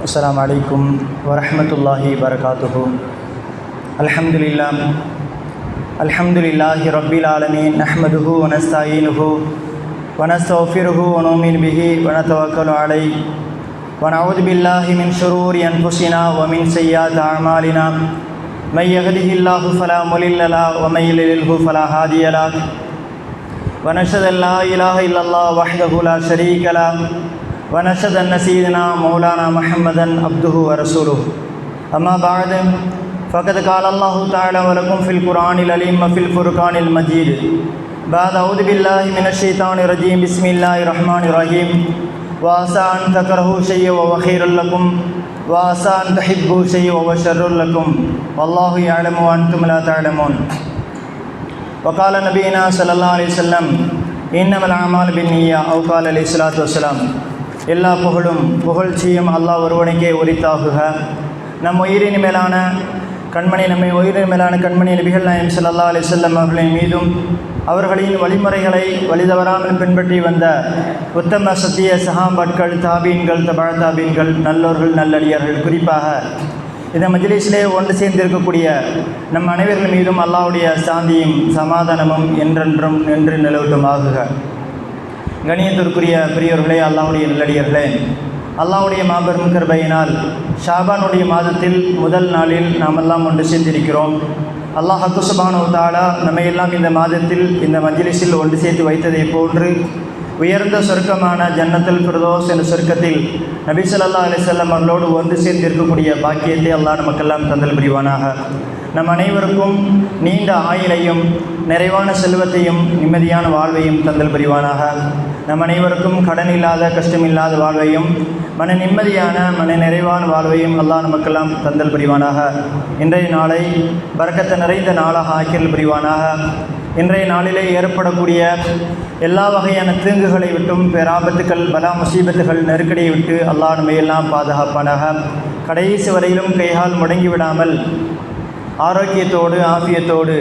السلام عليكم ورحمة الله وبركاته. الحمد لله رب العالمين نحمده ونستعينه ونستغفره ونؤمن به ونتوكل عليه ونعوذ بالله من شرور أنفسنا ومن سيئات أعمالنا من يهده الله فلا مضل له ومن يضلل فلا هادي له ونشهد أن لا إله إلا الله وحده لا شريك له ونشهد أن سيدنا مولانا محمدا عبده ورسوله. أما بعد فقد قال الله تعالى ولكم في القرآن العليم وفي الفرقان المجيد بعد أعوذ بالله من الشيطان الرجيم بسم الله الرحمن الرحيم وعسى أن تكرهوا شيئا وهو خير لكم وعسى أن تحبوا شيئا وهو شر لكم والله يعلم وأنتم لا تعلمون. وقال نبينا صلى الله عليه وسلم إنما الأعمال بالنيات أو قال عليه الصلاة والسلام. எல்லா புகழ்ச்சியும் அல்லாஹ் ஒருவனுக்கே உரித்தாகுக. நம்மை உயிரின் மேலான கண்மணி நபிகள் நாயகம் ஸல்லல்லாஹு அலைஹி வஸல்லம் அவர்களின் மீதும் அவர்களின் வழிமுறைகளை வழிதவறாமல் பின்பற்றி வந்த உத்தம சத்திய சஹாபாக்கள், தாபீன்கள், தபா தாபீன்கள், நல்லோர்கள், நல்லடியார்கள், குறிப்பாக இந்த மஜ்லிஸிலே ஒன்று சேர்ந்திருக்கக்கூடிய நம் அனைவர்கள் மீதும் அல்லாஹ்வுடைய சாந்தியும் சமாதானமும் என்றென்றும் நின்று நிலவட்டுமாகுக. கணியத்திற்குரிய பெரியோர்களே, அல்லாஹ்வுடைய நல்லடியார்களே, அல்லாஹ்வுடைய மாபெரும் கிருபையினால் ஷாபானுடைய மாதத்தில் முதல் நாளில் நாமெல்லாம் ஒன்று சேர்ந்திருக்கிறோம். அல்லாஹ் சுப்ஹானஹு வ தஆலா நம்மையெல்லாம் இந்த மாதத்தில் இந்த மஜ்லிஸில் ஒன்று சேர்த்து வைத்ததை போன்று உயர்ந்த சொர்க்கமான ஜன்னத்துல் ஃபிர்தௌஸ் என்ற சொர்க்கத்தில் நபி ஸல்லல்லாஹு அலைஹி வஸல்லம் அவர்களோடு ஒன்று சேர்ந்திருக்கக்கூடிய பாக்கியத்தை அல்லாஹ் நமக்கெல்லாம் தந்தல் புரிவானாக. நம் அனைவருக்கும் நீண்ட ஆயுளையும் நிறைவான செல்வத்தையும் நிம்மதியான வாழ்வையும் தந்தல் புரிவானாக. நம் அனைவருக்கும் கடன் இல்லாத கஷ்டமில்லாத வாழ்வையும் மன நிம்மதியான மன நிறைவான வாழ்வையும் அல்லாஹ் நமக்கெல்லாம் தந்தல் புரிவானாக. இன்றைய நாளை பரக்கத்து நிறைந்த நாளாக ஆக்கியல் புரிவானாக. இன்றைய நாளிலே ஏற்படக்கூடிய எல்லா வகையான தீங்குகளை விட்டும், பேராபத்துக்கள், பலா முசீபத்துகள், நெருக்கடியை விட்டு அல்லாஹ் நம்மையெல்லாம் பாதுகாப்பானாக. கடைசி வரையிலும் கைகால் முடங்கிவிடாமல் ஆரோக்கியத்தோடு, ஆஃபியத்தோடு,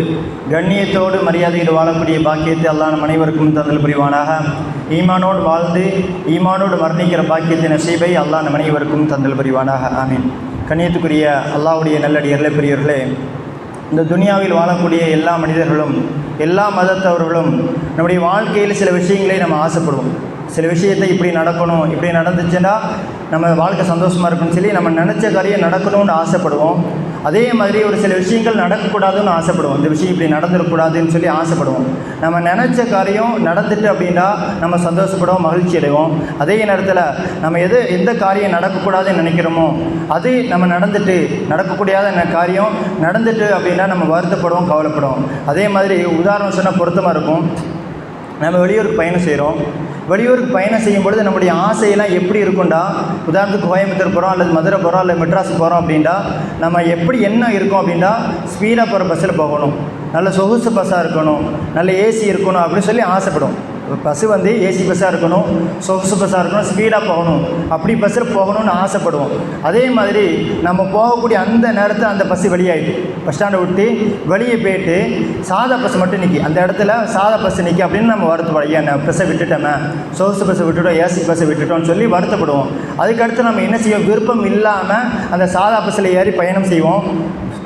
கண்ணியத்தோடு, மரியாதையோடு வாழக்கூடிய பாக்கியத்தை அல்லாஹ் நம் அனைவருக்கும் தந்தல் புரிவானாக. ஈமானோடு வாழ்ந்து ஈமானோடு மரணிக்கிற பாக்கியத்தின் நசீபை அல்லாஹ் நம் அனைவருக்கும் தந்தல் புரிவானாக. ஆமீன். கண்ணியத்துக்குரிய அல்லாஹ்வுடைய நல்லடியார்களே, பெரியவர்களே, இந்த துனியாவில் வாழக்கூடிய எல்லா மனிதர்களும் எல்லா மதத்தவர்களும் நம்முடைய வாழ்க்கையில் சில விஷயங்களை நம்ம ஆசைப்படுவோம். சில விஷயத்தை இப்படி நடக்கணும், இப்படி நடந்துச்சுன்னா நம்ம வாழ்க்கை சந்தோஷமாக இருக்குன்னு சொல்லி நம்ம நினச்ச காரியம் நடக்கணும்னு ஆசைப்படுவோம். அதே மாதிரி ஒரு சில விஷயங்கள் நடக்கக்கூடாதுன்னு ஆசைப்படுவோம். இந்த விஷயம் இப்படி நடந்துடக்கூடாதுன்னு சொல்லி ஆசைப்படுவோம். நம்ம நினச்ச காரியம் நடந்துட்டு அப்படின்னா நம்ம சந்தோஷப்படுவோம், மகிழ்ச்சி அடைவோம். அதே நேரத்தில் நம்ம எந்த காரியம் நடக்கக்கூடாதுன்னு நினைக்கிறோமோ அது நம்ம நடக்கக்கூடாத காரியம் நடந்துட்டு அப்படின்னா நம்ம வருத்தப்படுவோம், கவலைப்படுவோம். அதே மாதிரி உதாரணம் சொன்னால் பொருத்தமாக இருக்கும். நம்ம வெளியூருக்கு பயணம் செய்கிறோம். வெளியூருக்கு பயணம் செய்யும் பொழுது நம்முடைய ஆசையெல்லாம் எப்படி இருக்கும்டா, உதாரணத்துக்கு கோயம்புத்தூர் போகிறோம் அல்லது மதுரை போகிறோம் அல்லது மெட்ராஸ் போகிறோம் அப்படின்னா நம்ம எப்படி என்ன இருக்கும் அப்படின்னா ஸ்பீடாக போகிற பஸ்ஸில் போகணும், நல்ல சொகுசு பஸ்ஸாக இருக்கணும், நல்ல ஏசி இருக்கணும் அப்படின்னு சொல்லி ஆசைப்படும். பஸ்ஸு ஏசி பஸ்ஸாக இருக்கணும், சொகுசு பஸ்ஸாக இருக்கணும், ஸ்பீடாக போகணும், அப்படி பஸ்ஸில் போகணும்னு ஆசைப்படுவோம். அதே மாதிரி நம்ம போகக்கூடிய அந்த நேரத்தில் அந்த பஸ்ஸு வெளியாகிட்டு பஸ் ஸ்டாண்டை விட்டு வெளியே போயிட்டு சாதா பஸ் மட்டும் நிற்கி, அந்த இடத்துல சாதா பஸ் நிற்கி அப்படின்னு நம்ம வருத்தப்படுவோம். ஐயா, நான் பஸ்ஸை விட்டுட்டோமே, சொகுசு பஸ்ஸை விட்டுட்டோம், ஏசி பஸ்ஸை விட்டுட்டோம்னு சொல்லி வருத்தப்படுவோம். அதுக்கடுத்து நம்ம என்ன செய்வோம், விருப்பம் இல்லாமல் அந்த சாதா பஸ்ஸில் ஏறி பயணம் செய்வோம்.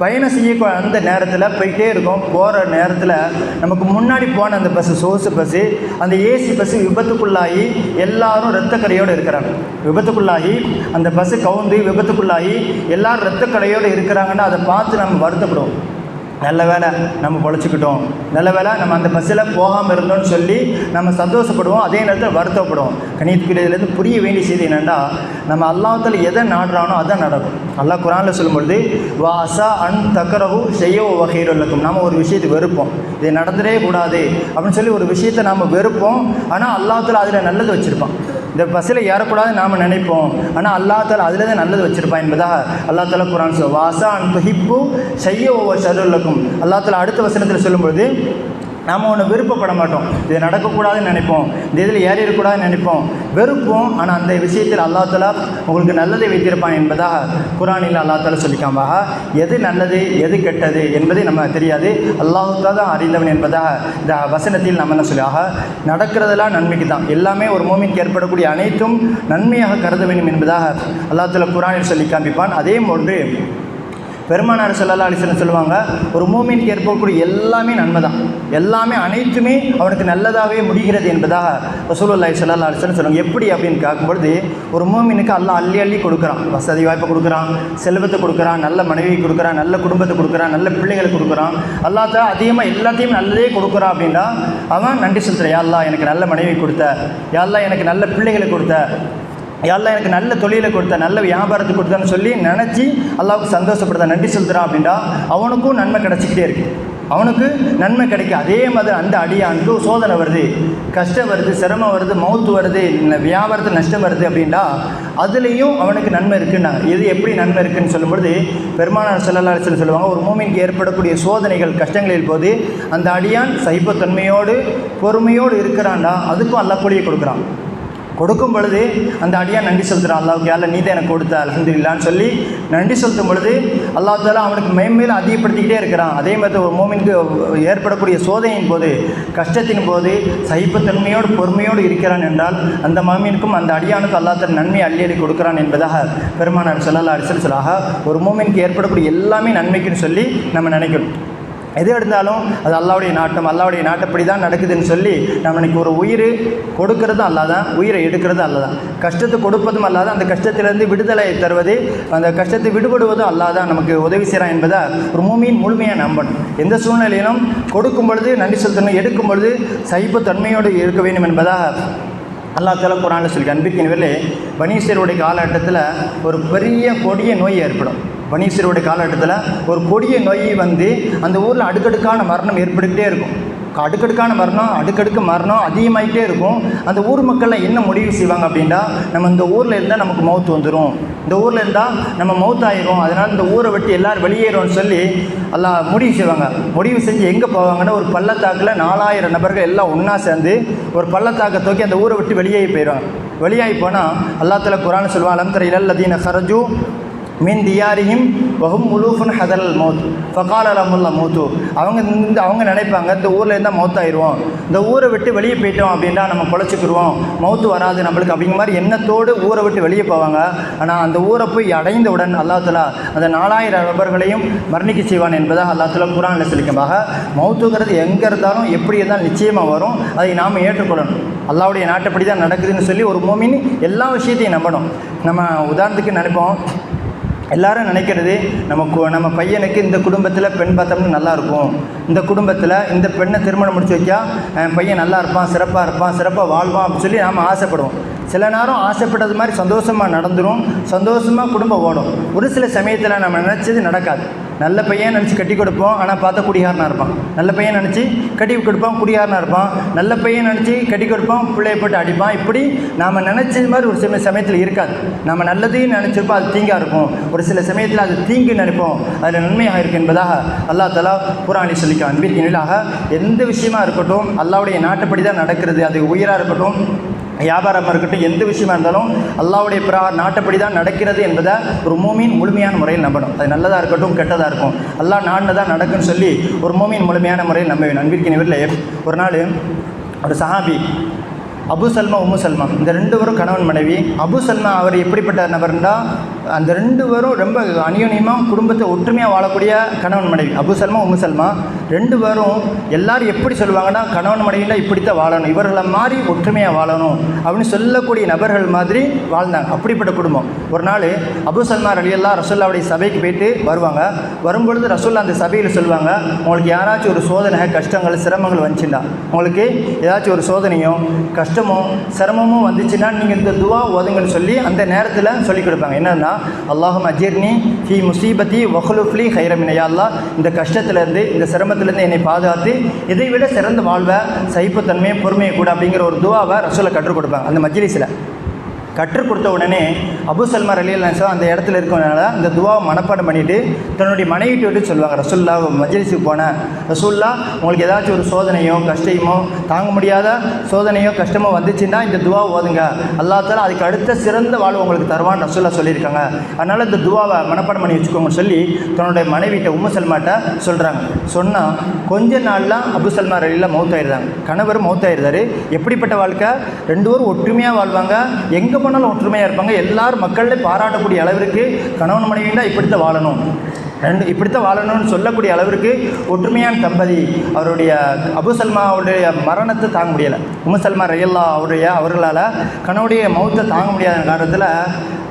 பயணம் செய்ய அந்த நேரத்தில் போயிட்டே இருக்கும். போகிற நேரத்தில் நமக்கு முன்னாடி போன அந்த பஸ்ஸு, சொகுசு பஸ்ஸு, அந்த ஏசி பஸ்ஸு விபத்துக்குள்ளாகி எல்லாரும் இரத்தக்கரையோடு இருக்கிறாங்க. விபத்துக்குள்ளாகி அந்த பஸ்ஸு கவுந்து விபத்துக்குள்ளாகி எல்லாரும் இரத்தக்கரையோடு இருக்கிறாங்கன்னா அதை பார்த்து நம்ம வருத்தப்படுவோம். நல்ல வேலை நம்ம பொழைச்சிக்கிட்டோம், நல்ல வேலை நம்ம அந்த பஸ்ஸில் போகாமல் இருந்தோம்னு சொல்லி நம்ம சந்தோஷப்படுவோம். அதே நேரத்தில் வருத்தப்படுவோம். கணிதத்துக்குரியதுலேருந்து புரிய வேண்டிய செய்தி என்னென்னா, நம்ம அல்லாஹ்வுத்தாலா எதை நாடுறானோ அதான் நடக்கும். அல்லாஹ் குர்ஆனில் சொல்லும்பொழுது வஅஸா அன் தக்ரஹு ஷைஅன் வஹுவ கைருல் லக்கும். நாம் ஒரு விஷயத்தை வெறுப்போம், இது நடந்துடவே கூடாது அப்படின்னு சொல்லி ஒரு விஷயத்தை நாம் வெறுப்போம். ஆனால் அல்லாஹ்வுத்தாலா அதில் நல்லது வச்சுருப்பான். இந்த பஸ்ஸில் ஏறக்கூடாதுன்னு நாம் நினைப்போம், ஆனால் அல்லாஹ்வுத்தாலா அதில் தான் நல்லது வச்சுருப்பான் என்பதாக அல்லாஹ்வுத்தாலா குர்ஆன் வஅஸா அன் துஹிப்பு ஷைஅன் வஹுவ ஷர்ருல் லக்கும். அல்லாஹ்வுத்தாலா அடுத்த வசனத்தில் சொல்லும்பொழுது நாம் ஒன்று விருப்பப்பட மாட்டோம், இது நடக்கக்கூடாதுன்னு நினைப்போம், இந்த இதில் ஏறிடக்கூடாதுன்னு நினைப்போம், வெறுப்போம். ஆனால் அந்த விஷயத்தில் அல்லாஹ் தஆலா உங்களுக்கு நல்லதை வைத்திருப்பான் என்பதாக குர்ஆனில் அல்லாஹ் தஆலா சொல்லிக்காம எது நல்லது எது கெட்டது என்பதை நம்ம தெரியாது, அல்லாஹ் தான் அறிந்தவன் என்பதாக இந்த வசனத்தில் நம்ம என்ன சொல்லி நடக்கிறதெல்லாம் நன்மைக்கு தான், எல்லாமே ஒரு மோமினுக்கு ஏற்படக்கூடிய அனைத்தும் நன்மையாக கருத வேண்டும் என்பதாக அல்லாஹ் தஆலா குர்ஆனில் சொல்லி காண்பிப்பான். அதே போன்று பெருமானார் ஸல்லல்லாஹு அலைஹி வஸல்லம் சொல்லுவாங்க, ஒரு மூமினுக்கு ஏற்படக்கூடிய எல்லாமே நன்மை தான், எல்லாமே அனைத்துமே அவனுக்கு நல்லதாகவே முடிகிறது என்பதாக ரசூலுல்லாஹி ஸல்லல்லாஹு அலைஹி வஸல்லம் சொல்லுவாங்க. எப்படி அப்படின்னு கேட்கும்பொழுது, ஒரு மூமினுக்கு அல்லாஹ் அள்ளி அள்ளி கொடுக்குறான், வசதி வாய்ப்பை கொடுக்குறான், செல்வத்தை கொடுக்குறான், நல்ல மனைவி கொடுக்குறான், நல்ல குடும்பத்தை கொடுக்குறான், நல்ல பிள்ளைகளை கொடுக்குறான், அல்லாஹ் தான் அதிகமாக எல்லாத்தையும் நல்லதே கொடுக்குறான். அப்படின்னா அவன் நன்றி செலுத்துகிறான், யா அல்லாஹ் எனக்கு நல்ல மனைவி கொடுத்த, யா அல்லாஹ் எனக்கு நல்ல பிள்ளைகளை கொடுத்த, எல்லாம் எனக்கு நல்ல தொழிலை கொடுத்த, நல்ல வியாபாரத்தை கொடுத்தான்னு சொல்லி நினச்சி அல்லாவுக்கு சந்தோஷப்படுத்த நன்றி செலுத்துகிறான். அப்படின்னா அவனுக்கும் நன்மை கிடச்சிக்கிட்டே இருக்குது, அவனுக்கு நன்மை கிடைக்கும். அதே மாதிரி அந்த அடியானுக்கு சோதனை வருது, கஷ்டம் வருது, சிரமம் வருது, மௌத்து வருது, வியாபாரத்தில் நஷ்டம் வருது அப்படின்னா அதுலேயும் அவனுக்கு நன்மை இருக்குன்னாங்க. இது எப்படி நன்மை இருக்குன்னு சொல்லும்பொழுது பெருமானார் ஸல்லல்லாஹு அலைஹி வஸல்லம் சொல்லுவாங்க, ஒரு மூமினுக்கு ஏற்படக்கூடிய சோதனைகள் கஷ்டங்களில் போது அந்த அடியான் சகிப்புத்தன்மையோடு பொறுமையோடு இருக்கிறான்டா, அதுக்கும் அல்லாஹ் கூலியை கொடுக்குறான். கொடுக்கும் பொழுது அந்த அடியான் நன்றி செலுத்துகிறான், அல்லாஹ்வுக்கு யாரில் நீ தான் எனக்கு கொடுத்த அல்ஹம்துலில்லாஹ்னு சொல்லி நன்றி செலுத்தும் பொழுது அல்லாஹ் தஆலா அவனுக்கு மேன்மேலும் அதிகப்படுத்திக்கிட்டே இருக்கிறான். அதே மாதிரி ஒரு மூமினுக்கு ஏற்படக்கூடிய சோதனையின் போது கஷ்டத்தின் போது சகிப்புத்தன்மையோடு பொறுமையோடு இருக்கிறான் என்றால் அந்த மூமினுக்கும் அந்த அடியானுக்கும் அல்லாஹ் தஆலா நன்மையை அள்ளி அள்ளி கொடுக்குறான் என்பதாக பெருமானார் ஸல்லல்லாஹு அலைஹி வஸல்லம் சொல்றாங்க. ஒரு மூமினுக்கு ஏற்படக்கூடிய எல்லாமே நன்மைக்குன்னு சொல்லி நம்ம நினைக்கணும். எது எடுத்தாலும் அது அல்லாஹ்வுடைய நாட்டம், அல்லாஹ்வுடைய நாட்டப்படி தான் நடக்குதுன்னு சொல்லி நம்ம இன்றைக்கி ஒரு உயிர் கொடுக்கறதும் அல்லாஹ் தான், உயிரை எடுக்கிறதும் அல்லாஹ் தான், கஷ்டத்தை கொடுப்பதும் அல்லாஹ் தான், அந்த கஷ்டத்திலிருந்து விடுதலை தருவது, அந்த கஷ்டத்தை விடுபடுவதும் அல்லாஹ் தான் நமக்கு உதவி செய்கிறான் என்பதை ஒரு மூமின் முழுமையாக நம்பணும். எந்த சூழ்நிலையிலும் கொடுக்கும் பொழுது நன்றி செலுத்தணும், எடுக்கும் பொழுது சகிப்புத்தன்மையோடு இருக்க வேண்டும் என்பதாக அல்லாஹ் தஆலா குர்ஆனில் சொல்லி. அன்பிற்கினவர்களே, பனீ இஸ்ராயீலுடைய காலகட்டத்தில் ஒரு பெரிய கொடிய நோய் ஏற்படும். பனீ இஸ்ராயீலுடைய காலகட்டத்தில் ஒரு கொடிய நோய் வந்து அந்த ஊரில் அடுக்கடுக்கான மரணம் ஏற்பட்டுக்கிட்டே இருக்கும். அடுக்கடுக்கான அடுக்கடுக்கு மரணம் அதிகமாகிட்டே இருக்கும். அந்த ஊர் மக்கள்லாம் என்ன முடிவு செய்வாங்க அப்படின்னா, நம்ம இந்த ஊரில் இருந்தால் நமக்கு மௌத்து வந்துடும், இந்த ஊரில் இருந்தால் நம்ம மௌத்தாயிரும், அதனால் இந்த ஊரை விட்டு எல்லோரும் வெளியேறும்னு சொல்லி எல்லாம் முடிவு செய்வாங்க. முடிவு செஞ்சு எங்கே போவாங்கன்னா, ஒரு பள்ளத்தாக்கில் 4000 நபர்கள் எல்லாம் ஒன்றா சேர்ந்து ஒரு பள்ளத்தாக்கை தூக்கி அந்த ஊரை விட்டு வெளியேறி போயிடுவாங்க. வெளியாகி போனால் அல்லாஹ் தஆலா குர்ஆனில் சொல்லுவான், அலம் தர இலல் லதீன ஹரஜு மின் தியாரிஹிம் வஹும் முலூஃபுன் ஹதரல் மௌத் ஃபகால லஹுமுல் மௌத்து. அவங்க நினைப்பாங்க, இந்த ஊரில் இருந்தால் மௌத்தாயிடுவோம், இந்த ஊரை விட்டு வெளியே போயிட்டோம் அப்படின்னா நம்ம பொழைச்சிக்கிடுவோம், மௌத்து வராது நம்மளுக்கு அப்படிங்கிற மாதிரி எண்ணத்தோடு ஊரை விட்டு வெளியே போவாங்க. ஆனால் அந்த ஊரை போய் அடைந்தவுடன் அல்லாஹ் தஆலா அந்த 4000 நபர்களையும் மரணிக்க செய்வான் என்பதாக அல்லாஹ் தஆலா குர்ஆனில் சொல்லிக்கமாக, மௌத்துங்கிறது எங்கே இருந்தாலும் எப்படி இருந்தாலும் நிச்சயமாக வரும், அதை நாம் ஏற்றுக்கொள்ளணும். அல்லாஹ்வுடைய நாட்டப்படி தான் நடக்குதுன்னு சொல்லி ஒரு மூமின் எல்லா விஷயத்தையும் நம்பணும். நம்ம உதாரணத்துக்கு நினைப்போம், எல்லாரும் நினைக்கிறது நம்ம பையனுக்கு இந்த குடும்பத்தில் பெண் பார்த்தோம்னா நல்லாயிருக்கும், இந்த குடும்பத்தில் இந்த பெண்ணை திருமணம் முடிச்சு வைக்கா பையன் நல்லா இருப்பான், சிறப்பாக இருப்பான், சிறப்பாக வாழ்வான் அப்படின்னு சொல்லி நாம் ஆசைப்படுவோம். சில நேரம் ஆசைப்பட்டது மாதிரி சந்தோஷமாக நடந்துடும், சந்தோஷமாக குடும்பம் ஓடும். ஒரு சில சமயத்தில் நம்ம நினச்சது நடக்காது. நல்ல பையன் நினச்சி கட்டி கொடுப்போம், ஆனால் பார்த்தா குடிகாரனாக இருப்பான். நல்ல பையன் நினச்சி கட்டி கொடுப்பான், குடிகாரனாக இருப்பான். நல்ல பையன் நினச்சி கட்டி கொடுப்பான், பிள்ளையை போட்டு அடிப்பான். இப்படி நாம் நினச்சது மாதிரி ஒரு சில சமயத்தில் இருக்காது. நம்ம நல்லதையும் நினச்சிருப்போம், அது தீங்காக இருக்கும். ஒரு சில சமயத்தில் அது தீங்கு நினைப்போம், அதில் நன்மையாக இருக்கும் என்பதாக அல்லாஹ் தஆலா குர்ஆனில் சொல்லிக்க. அன்பிற்கினிலாக எந்த விஷயமா இருக்கட்டும் அல்லாஹ்வுடைய நாட்டுப்படி தான் நடக்கிறது. அது உயிராக இருக்கட்டும், வியாபாரமாக இருக்கட்டும், எந்த விஷயமா இருந்தாலும் அல்லாஹ்வுடைய நாட்டப்படி தான் நடக்கிறது என்பதை ஒரு மூமின் முழுமையான முறையில் நம்பணும். அது நல்லதாக இருக்கட்டும் கெட்டதாக இருக்கும், அல்லாஹ் நாடுனதான் நடக்குன்னு சொல்லி ஒரு மூமின் முழுமையான முறையில் நம்ப வேண்டும். அன்பிற்கினிவர்களே, ஒரு நாள் ஒரு சஹாபி அபு சல்மா உம்மு சல்மா, இந்த 2 பேரும் கணவன் மனைவி. அபு சல்மா அவர் எப்படிப்பட்ட நபர்னா, அந்த 2 பேரும் ரொம்ப அநியோன்யமாக குடும்பத்தை ஒற்றுமையாக வாழக்கூடிய கணவன் மனைவி. அபு சல்மா உம்மு சல்மா 2 பேரும் எல்லாரும் எப்படி சொல்லுவாங்கன்னா, கணவன் மனைவினா இப்படித்தான் வாழணும், இவர்களை மாதிரி ஒற்றுமையாக வாழணும் அப்படின்னு சொல்லக்கூடிய நபர்கள் மாதிரி வாழ்ந்தாங்க. அப்படிப்பட்ட குடும்பம். ஒரு நாள் அபு சல்மா ரலியல்லாஹு ரசூலுல்லாஹ்வுடைய சபைக்கு போயிட்டு வருவாங்க. வரும்பொழுது ரசூலுல்லாஹ் அந்த சபையில் சொல்லுவாங்க, உங்களுக்கு யாராச்சும் ஒரு சோதனை கஷ்டங்கள் சிரமங்கள் வந்துச்சுன்னா, உங்களுக்கு ஏதாச்சும் ஒரு சோதனையும் கஷ்டமோ சிரமமும் வந்துச்சுன்னா நீங்கள் இந்த துவா ஓதுங்கன்னு சொல்லி அந்த நேரத்தில் சொல்லிக் கொடுப்பாங்க. என்னன்னா, அல்லாஹும்ம அஜிர்னி ஃபீ முசீபத்தி வஹ்லுஃப்லி ஹைரம் மின்ஹா, யா அல்லாஹ் இந்த கஷ்டத்திலேருந்து இந்த சிரமத்திலேருந்து என்னை பாதுகாத்து இதை விட சிறந்த வாழ்வை சகிப்புத்தன்மையை பொறுமையை கூட அப்படிங்கிற ஒரு துவாவை ரசூலை கற்றுக் கொடுப்பாங்க அந்த மஜ்லிஸில். கற்றுக் கொடுத்த உடனே அபூ சல்மா ரலியல்லாஹு அந்த இடத்துல இருக்கனால அந்த துவாவை மனப்பாடம் பண்ணிவிட்டு தன்னுடைய மனைவிட்டு விட்டு சொல்லுவாங்க, ரசூல்லா மஜ்லிஸுக்கு போனேன், ரசூல்லா உங்களுக்கு ஏதாச்சும் ஒரு சோதனையோ கஷ்டமோ தாங்க முடியாத சோதனையோ கஷ்டமோ வந்துச்சுன்னா இந்த துவா ஓதுங்க, அல்லாஹ் தஆலா அதுக்கு அடுத்த சிறந்த வாழ்வு உங்களுக்கு தருவான்னு ரசூல்லா சொல்லியிருக்காங்க, அதனால் இந்த துவாவை மனப்பாடம் பண்ணி வச்சுக்கோங்கன்னு சொல்லி தன்னுடைய மனைவிட்ட உம்மு சல்மாட்ட சொல்கிறாங்க. சொன்னால் கொஞ்ச நாள்லாம் அபூ சல்மா ரலியல்லாஹு மௌத்தாயிருந்தாங்க. கணவர் மௌத்தாயிருந்தார். எப்படிப்பட்ட வாழ்க்கை? ரெண்டு பேரும் ஒற்றுமையாக வாழ்வாங்க, எங்கே போனாலும் ஒற்றுமையாக இருப்பாங்க, எல்லாரும் மக்களே பாராட்டக்கூடிய அளவிற்கு கணவன் மனைவின்னா இப்படித்தான் வாழணும், இப்படித்தான் வாழணும்னு சொல்லக்கூடிய அளவிற்கு ஒற்றுமையான தம்பதி. அவருடைய அபூ சல்மாவுடைய மரணத்தை தாங்க முடியலை. உம்மு சல்மா ரலியல்லாஹு அவர்களால் கணவனுடைய மௌத்தை தாங்க முடியாத காரணத்தில்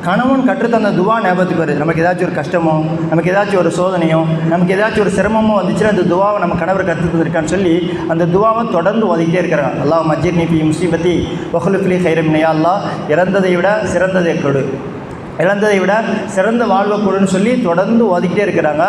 கணவன் கற்றுத்தந்த துவா ஞாபகத்துக்கு வருது. நமக்கு ஏதாச்சும் ஒரு கஷ்டமோ, நமக்கு ஏதாச்சும் ஒரு சோதனையோ, நமக்கு ஏதாச்சும் ஒரு சிரமமோ வந்துச்சுன்னா அந்த துவாவை நம்ம கணவர் கற்றுத்தந்திருக்கான்னு சொல்லி அந்த துவாவை தொடர்ந்து ஓதிக்கிட்டே இருக்கிறாங்க. அல்லாஹ் மஜ்ஜிர்னி ஃபீ முஸீபத்தி வஹ்லுஃப் லீ கைரம் மின்ஹா, அல்லாஹ் இறந்ததை விட சிறந்ததை கொடு, இழந்ததை விட சிறந்த வாழ்வை கொடுன்னு சொல்லி தொடர்ந்து ஓதிக்கிட்டே இருக்கிறாங்க.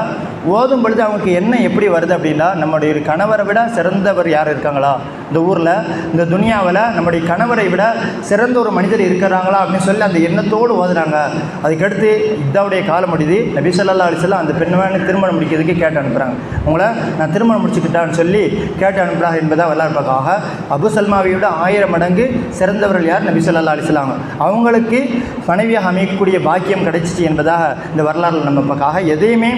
ஓதும் பொழுது அவங்களுக்கு என்ன எப்படி வருது அப்படின்னா, நம்முடைய கணவரை விட சிறந்தவர் யார் இருக்காங்களா இந்த ஊரில், இந்த துனியாவில் நம்முடைய கணவரை விட சிறந்த ஒரு மனிதர் இருக்கிறாங்களா அப்படின்னு சொல்லி அந்த எண்ணத்தோடு ஓதுறாங்க. அதுக்கடுத்து இதாவுடைய காலம் முடியுது. நபி ஸல்லல்லாஹு அலைஹி வஸல்லம் அந்த பெண்மணி திருமணம் முடிக்கிறதுக்கு கேட்டு அனுப்புகிறாங்க. உங்களை நான் திருமணம் முடிச்சுக்கிட்டான்னு சொல்லி கேட்டு அனுப்புகிறாங்க என்பதாக வரலாறுக்காக அபூ சல்மாவை விட 1000 மடங்கு சிறந்தவர்கள் யார்? நபி ஸல்லல்லாஹு அலைஹி வஸல்லம். அவங்களுக்கு மனைவியாக அமைக்கக்கூடிய பாக்கியம் கிடைச்சிச்சு என்பதாக இந்த வரலாறுல நம்ம பார்க்க. எதையுமே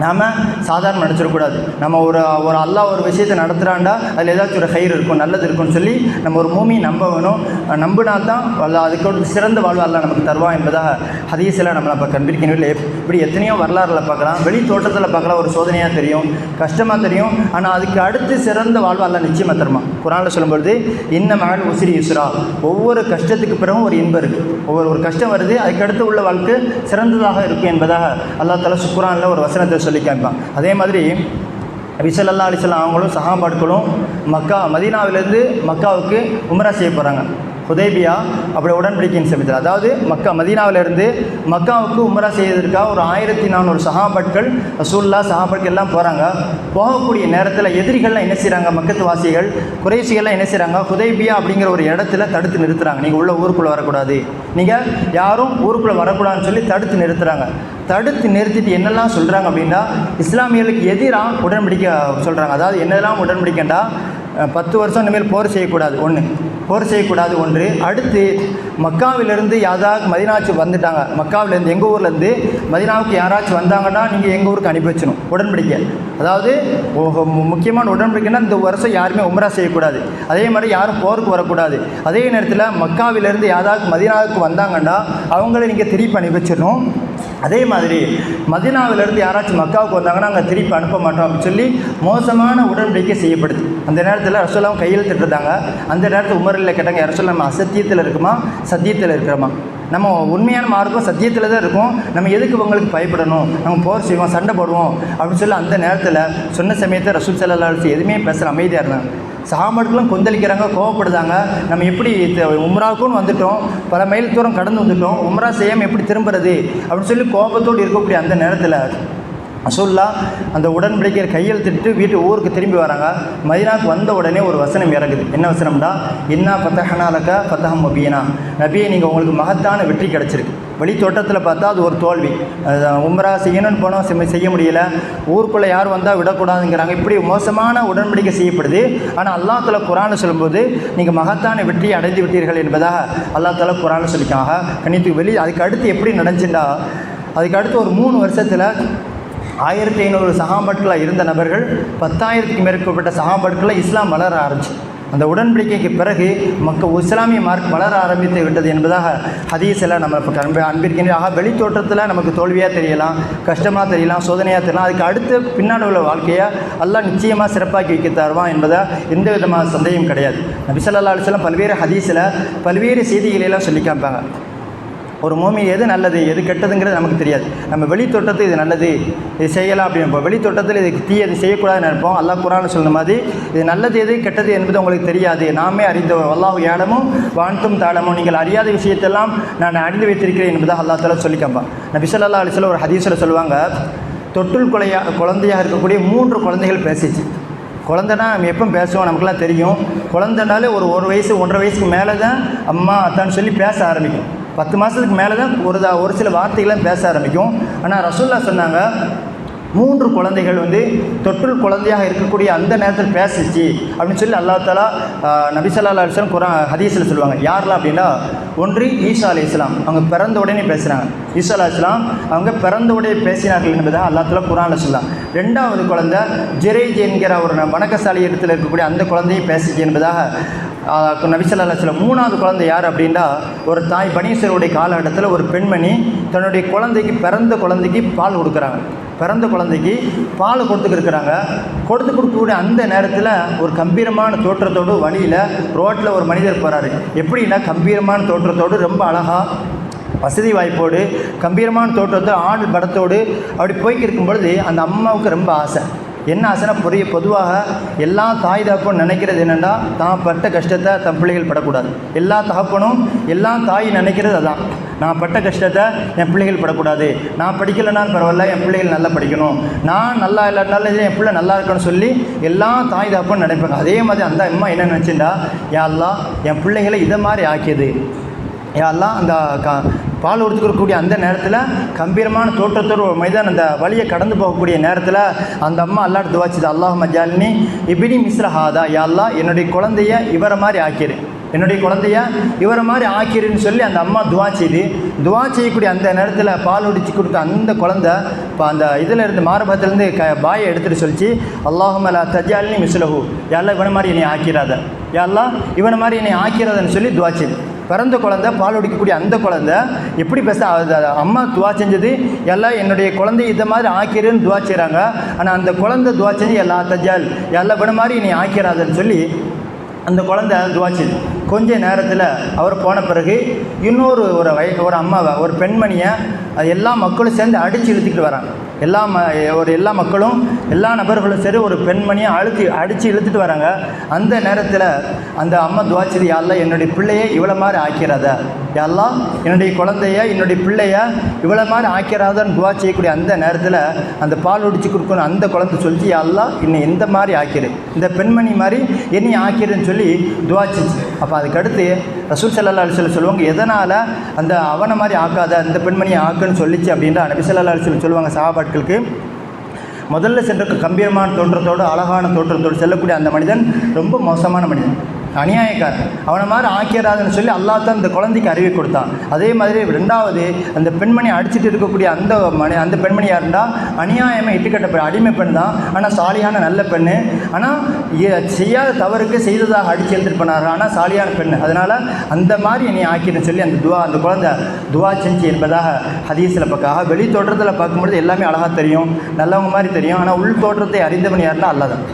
நாம் சாதாரண நினச்சிடக்கூடாது. நம்ம ஒரு அல்லாஹ் ஒரு விஷயத்தை நடத்துகிறாண்டா அதில் ஏதாச்சும் ஒரு கயிறு இருக்கும், நல்லது இருக்கும்னு சொல்லி நம்ம ஒரு மூமியை நம்ப வேணும். நம்பினா தான் அதுக்கு சிறந்த வாழ்வு அல்லாஹ் நமக்கு தருவான் என்பதாக ஹதீஸில் நம்மளை இப்போ கண்டிருக்கணும். இப்படி எத்தனையோ வரலாறுல பார்க்கலாம், வெளி தோட்டத்தில் பார்க்கலாம், ஒரு சோதனையாக தெரியும், கஷ்டமாக தெரியும், ஆனால் அதுக்கு அடுத்து சிறந்த வாழ்வு அல்லாஹ் நிச்சயமாக தருமா. குர்ஆனில் சொல்லும்பொழுது இன்ன மஅல் உஸ்ரி யுஸ்ரா, ஒவ்வொரு கஷ்டத்துக்கு பிறகும் ஒரு இன்பம் இருக்குது. ஒரு கஷ்டம் வருது, அதுக்கடுத்து உள்ள வாழ்க்கை சிறந்ததாக இருக்கும் என்பதாக அல்லாஹ் தஆலா குர்ஆனில் ஒரு வசனத்தை சொல்லி காமிப்பான். அதே மாதிரி நபி ஸல்லல்லாஹு அலைஹி வஸல்லம் அவங்களும் சஹாபாக்களும் மதீனாவிலேருந்து மக்காவுக்கு உம்ரா செய்ய போகிறாங்க. ஹுதைபியா அப்படி உடன்படிக்கையின் சமயத்தில், அதாவது மதீனாவிலிருந்து மக்காவுக்கு உம்ரா செய்வதற்காக ஒரு 1400 சஹாபாக்கள் ரசூலுல்லாஹ் சஹாபாக்கள் எல்லாம் போகிறாங்க. போகக்கூடிய நேரத்தில் எதிரிகள்லாம் என்ன செய்கிறாங்க, மக்கத்து வாசிகள் குறைஷிகள்லாம் என்ன செய்கிறாங்க, ஹுதைபியா அப்படிங்கிற ஒரு இடத்துல தடுத்து நிறுத்துகிறாங்க. நீங்கள் உள்ள ஊருக்குள்ளே வரக்கூடாது, நீங்கள் யாரும் ஊருக்குள்ளே வரக்கூடாதுன்னு சொல்லி தடுத்து நிறுத்துகிறாங்க. தடுத்து நிறுத்திட்டு என்னெல்லாம் சொல்கிறாங்க அப்படின்னா, இஸ்லாமியர்களுக்கு எதிராக உடன்படிக்கை சொல்கிறாங்க. அதாவது என்னெல்லாம் உடன்படிக்கைண்டா, 10 வருஷம் இனிமேல் போர் செய்யக்கூடாது, ஒன்று. அடுத்து மக்காவிலேருந்து யாராவது மதீனாவுக்கு வந்துட்டாங்க, மக்காவிலேருந்து எங்கள் ஊர்லேருந்து மதீனாவுக்கு யாராச்சும் வந்தாங்கன்னா நீங்கள் எங்கள் ஊருக்கு அனுப்பி வச்சணும். உடன்படிக்கை, அதாவது முக்கியமான உடன்படிக்கைன்னா இந்த வருஷம் யாருமே உம்ரா செய்யக்கூடாது, அதே மாதிரி யாரும் போருக்கு வரக்கூடாது. அதே நேரத்தில் மக்காவிலேருந்து யாராவது மதீனாவுக்கு வந்தாங்கன்னா அவங்கள நீங்கள் திருப்பி அனுப்பி வச்சிடணும். அதே மாதிரி மதீனாவிலேருந்து யாராச்சும் மக்காவுக்கு வந்தாங்கன்னா அங்கே திருப்பி அனுப்ப மாட்டோம் அப்படின்னு சொல்லி மோசமான உடன்படிக்கை செய்யப்படுது. அந்த நேரத்தில் ரசூலுல்லாஹ் கையெழுத்திட்டுருந்தாங்க. அந்த நேரத்தில் உமரில் கேட்டாங்க, ரசூலுல்லாஹ் நம்ம அசத்தியத்தில் இருக்குமா சத்தியத்தில் இருக்கிறோமா? நம்ம உண்மையான மார்க்கம் சத்தியத்தில் தான் இருக்கும், நம்ம எதுக்கு உங்களுக்கு பயப்படணும், நம்ம போர் செய்வோம், சண்டை போடுவோம் அப்படின்னு சொல்லி அந்த நேரத்தில் சொன்ன சமயத்தை ரசூல் ஸல்லல்லாஹு அலைஹி வஸல்லம் எதுவுமே பேசுகிற அமைதியாக இருந்தாங்க. சஹாபாக்களும் கொந்தளிக்கிறாங்க, கோவப்படுதாங்க. நம்ம எப்படி உம்ராவுக்குன்னு வந்துட்டோம், பல மைல் தூரம் கடந்து வந்துட்டோம், உம்ரா செய்யாமல் எப்படி திரும்புறது அப்படின்னு சொல்லி கோபத்தோடு இருக்கக்கூடிய அந்த நேரத்தில் ரசூலுல்லாஹ் அந்த உடன்படிக்கையை கையெழுத்திட்டு ஊருக்கு திரும்பி வராங்க. மதீனாவுக்கு வந்த உடனே ஒரு வசனம் இறங்குது. என்ன வசனம்னா, இன்னா ஃபதஹ்னா லக ஃபதஹம் முபீனா, நபியே நீங்கள் உங்களுக்கு மகத்தான வெற்றி கிடச்சிருக்கு. வெளி தோட்டத்தில் பார்த்தா அது ஒரு தோல்வி, உம்ரா செய்யணும்னு போனோம் செய்ய முடியலை, ஊருக்குள்ளே யார் வந்தால் விடக்கூடாதுங்கிறாங்க. இப்படி மோசமான உடன்படிக்கை செய்யப்படுது. ஆனால் அல்லாஹ் தஆலா குர்ஆனில் சொல்லும்போது நீங்கள் மகத்தான வெற்றியை அடைந்து விட்டீர்கள் என்பதாக அல்லாஹ் தஆலா குர்ஆனில் சொல்லிக்காங்க. கணித்துக்கு அதுக்கு அடுத்து எப்படி நடந்துச்சுன்னா, அதுக்கு அடுத்து ஒரு 3 வருஷத்தில் 1500 சஹாபாக்களாக இருந்த நபர்கள் 10,000க்கும் மேற்பட்ட சஹாபாக்களாக இஸ்லாம் வளர ஆரம்பிச்சு. அந்த உடன்படிக்கைக்கு பிறகு இஸ்லாமிய மார்க் வளர ஆரம்பித்து விட்டது என்பதாக ஹதீஸ் எல்லாம் நம்ம இப்போ அன்பிற்கின்ற வெளி தோற்றத்தில் நமக்கு தோல்வியாக தெரியலாம், கஷ்டமாக தெரியலாம், சோதனையாக தெரியலாம். அதுக்கு அடுத்து பின்னாடி உள்ள வாழ்க்கையை அல்லாஹ் நிச்சயமாக சிறப்பாக்கி வைக்க தருவான் என்பதை எந்த விதமான சந்தேகம் கிடையாது. நபி ஸல்லல்லாஹு அலைஹி வஸல்லம் பல்வேறு ஹதீஸில் பல்வேறு செய்திகளெல்லாம் சொல்லி காமிப்பாங்க. ஒரு மூமின் எது நல்லது எது கெட்டதுங்கிறது நமக்கு தெரியாது. நம்ம வெளி தோட்டத்தில் இது நல்லது இது செய்யலாம் அப்படின்னு நினைப்போம், வெளி தோட்டத்தில் இது தீயது செய்யக்கூடாதுன்னு நினைப்போம். அல்லாஹ் குர்ஆனில் சொன்ன மாதிரி இது நல்லது எது கெட்டது என்பது உங்களுக்கு தெரியாது, நாமே அறிந்தவர், வல்லாஹு யஅலமும் வஅன்தும் தஅலமூன், நீங்கள் அறியாத விஷயத்தெல்லாம் நான் அறிந்து வைத்திருக்கிறேன் என்பதாக அல்லாஹ் தஆலா சொல்லி காமிப்பான். நபி ஸல்லல்லாஹு அலைஹி வஸல்லம் ஒரு ஹதீஸில் சொல்லுவாங்க, தொட்டுள் குழந்தையாக இருக்கக்கூடிய 3 குழந்தைகள் பேசிச்சு. குழந்தைனா நம்ம எப்போ பேசுவோம் நமக்குலாம் தெரியும். குழந்தைனாலே ஒரு வயசு 1.5 வயசுக்கு மேலே தான் அம்மா அத்தான்னு சொல்லி பேச ஆரம்பிக்கும். 10 மாதத்துக்கு மேலே தான் ஒரு சில வார்த்தைகள்லாம் பேச ஆரம்பிக்கும். ஆனால் ரசூலுல்லாஹ் சொன்னாங்க 3 குழந்தைகள் தொற்றுள் குழந்தையாக இருக்கக்கூடிய அந்த நேரத்தில் பேசிச்சு அப்படின்னு சொல்லி அல்லாஹ் தஆலா நபி ஸல்லல்லாஹு அலைஹி வஸல்லம் குர்ஆன் ஹதீஸில் சொல்லுவாங்க. யாரெல்லாம் அப்படின்னா, ஒன்று ஈசா அலைஹிஸ்ஸலாம், அவங்க பிறந்த உடனே பேசுகிறாங்க. ஈசா அலைஹிஸ்ஸலாம் அவங்க பிறந்த உடனே பேசினார்கள் என்பதாக அல்லாஹ் தஆலா குர்ஆனில் சொல்லலாம். 2வது குழந்தை ஜெரேஜ் என்கிற ஒரு வணக்கசாலி இடத்தில் இருக்கக்கூடிய அந்த குழந்தையும் பேசிச்சு என்பதாக நபி ஸல்லல்லாஹு அலைஹி வஸல்லம். 3வது குழந்தை யார் அப்படின்னா, ஒரு தாய் பனி இஸ்ராயீலுடைய காலகட்டத்தில் ஒரு பெண்மணி தன்னுடைய குழந்தைக்கு பிறந்த குழந்தைக்கு பால் கொடுக்குறாங்க. பிறந்த குழந்தைக்கு பால் கொடுத்துக்கிருக்கிறாங்க. கொடுக்கக்கூடிய அந்த நேரத்தில் ஒரு கம்பீரமான தோற்றத்தோடு வழியில் ரோட்டில் ஒரு மனிதர் போகிறாரு. எப்படின்னா, கம்பீரமான தோற்றத்தோடு ரொம்ப அழகாக வசதி வாய்ப்போடு கம்பீரமான தோற்றத்தோடு ஆள் படத்தோடு அப்படி போய்க்கு இருக்கும் பொழுது அந்த அம்மாவுக்கு ரொம்ப ஆசை. என்ன ஆசைனா, பொதுவாக எல்லா தாய் தகப்பனும் நினைக்கிறது என்னென்னா, தான் பட்ட கஷ்டத்தை தன் பிள்ளைகள் படக்கூடாது. எல்லா தகப்பனும் எல்லா தாய் நினைக்கிறது அதான், நான் பட்ட கஷ்டத்தை என் பிள்ளைகள் படக்கூடாது, நான் படிக்கலைனாலும் பரவாயில்ல, என் பிள்ளைகள் நல்லா படிக்கணும், நான் நல்லா இல்லாட்டினாலும் என் பிள்ளை நல்லா இருக்கணும்னு சொல்லி எல்லா தாய் தகப்பனும் நினைப்பாங்க. அதே மாதிரி அந்த அம்மா என்ன நினச்சிண்டா, யா அல்லாஹ் என் பிள்ளைகளை இதை மாதிரி ஆக்கியது, யா அல்லாஹ் அந்த பால் கொடுத்துக்கக்கூடிய அந்த நேரத்தில் கம்பீரமான தோற்றத்தோடு ஒரு மனிதன் அந்த வழியை கடந்து போகக்கூடிய நேரத்தில் அந்த அம்மா அல்லாஹ்ட்ட துஆ செய்து, அல்லாஹும்ம ஜஅல்னி இப்னி மிஸ்ல ஹாதா, யா அல்லாஹ் என்னுடைய குழந்தைய இவரை மாதிரி ஆக்கிரு, என்னுடைய குழந்தைய இவரை மாதிரி ஆக்கிருன்னு சொல்லி அந்த அம்மா துஆ செய்யக்கூடிய அந்த நேரத்தில் பால் ஒடிச்சு கொடுக்க அந்த குழந்தை இப்போ அந்த இதில் இருந்து மார்பகத்திலேருந்து பாயை எடுத்துகிட்டு சொல்லிச்சு, அல்லாஹும்ம லா தஜஅல்னி மிஸ்லஹு, யா அல்லாஹ் இவனை மாதிரி என்னை ஆக்கிறாத, யா அல்லாஹ் இவனை மாதிரி என்னை ஆக்கிறாதன்னு சொல்லி துஆ செய்து. பிறந்த குழந்தை பால் ஒடிக்கக்கூடிய அந்த குழந்தை எப்படி பேச அம்மா துவா செஞ்சது, எல்லாம் என்னுடைய குழந்தை இதை மாதிரி ஆக்கிறேன்னு துவா செய்கிறாங்க. ஆனால் அந்த குழந்தை துவா செஞ்சு எல்லா தஜால் எல்லாம் விட மாதிரி நீ ஆக்கிறாதுன்னு சொல்லி அந்த குழந்தை துவா செய்து. கொஞ்ச நேரத்தில் அவர் போன பிறகு இன்னொரு ஒரு அம்மாவை, ஒரு பெண்மணியை எல்லா மக்களும் சேர்ந்து அடித்து இழுத்துக்கிட்டு வராங்க. எல்லா மக்களும் எல்லா நபர்களும் சரி ஒரு பெண்மணியை அடித்து இழுத்துட்டு வராங்க. அந்த நேரத்தில் அந்த அம்மா துஆ செய்து, யா அல்லாஹ் என்னுடைய பிள்ளையை இவ்வளோ மாதிரி ஆக்கிறாத, யா அல்லாஹ் என்னுடைய குழந்தைய என்னுடைய பிள்ளைய இவ்வளோ மாதிரி ஆக்கிறாதான்னு துஆ செய்யக்கூடிய அந்த நேரத்தில் அந்த பால் ஒடிச்சு கொடுக்கணும் அந்த குழந்தை சொல்லிச்சு, யா அல்லாஹ் என்னை எந்த மாதிரி ஆக்கிரு, இந்த பெண்மணி மாதிரி என்னை ஆக்கிருன்னு சொல்லி துஆ செஞ்சு. அப்போ அதுக்கடுத்து ரசூல் ஸல்லல்லாஹு அலைஹி வஸல்லம் சொல்லுவாங்க, எதனால் அந்த அவனை மாதிரி ஆக்காத இந்த பெண்மணியை ஆக்குன்னு சொல்லிச்சு அப்படின்ற நபி ஸல்லல்லாஹு அலைஹி வஸல்லம் சொல்லுவாங்க சஹாபாக்களுக்கு, முதல்ல சென்ற கம்பீரமான தோற்றத்தோடு அழகான தோற்றத்தோடு செல்லக்கூடிய அந்த மனிதன் ரொம்ப மோசமான மனிதன், அநியாயக்காரன், அவனை மாதிரி ஆக்கிறாதுன்னு சொல்லி அல்லாஹ் தான் இந்த குழந்தைக்கு அறிவை கொடுத்தான். அதே மாதிரி 2வது அந்த பெண்மணி அடிச்சுட்டு இருக்கக்கூடிய அந்த பெண்மணி யாருண்டா, அநியாயமே இட்டுக்கட்ட அடிமை பெண் தான், ஆனால் சாலியான நல்ல பெண்ணு, ஆனால் செய்யாத தவறுக்கு செய்ததாக அடித்து எழுத்துட்டு பண்ணார், ஆனால் சாலியான பெண், அதனால் அந்த மாதிரி என்னை ஆக்கிடுன்னு சொல்லி அந்த குழந்தை துஆ செஞ்சு என்பதாக ஹதீஸில் பார்க்க. வெளி தோற்றத்தில் பார்க்கும்பொழுது எல்லாமே அழகாக தெரியும், நல்லவங்க மாதிரி தெரியும், ஆனால் உள் தோற்றத்தை அறிந்தவன் யாருன்னா அல்லாஹ் தான்.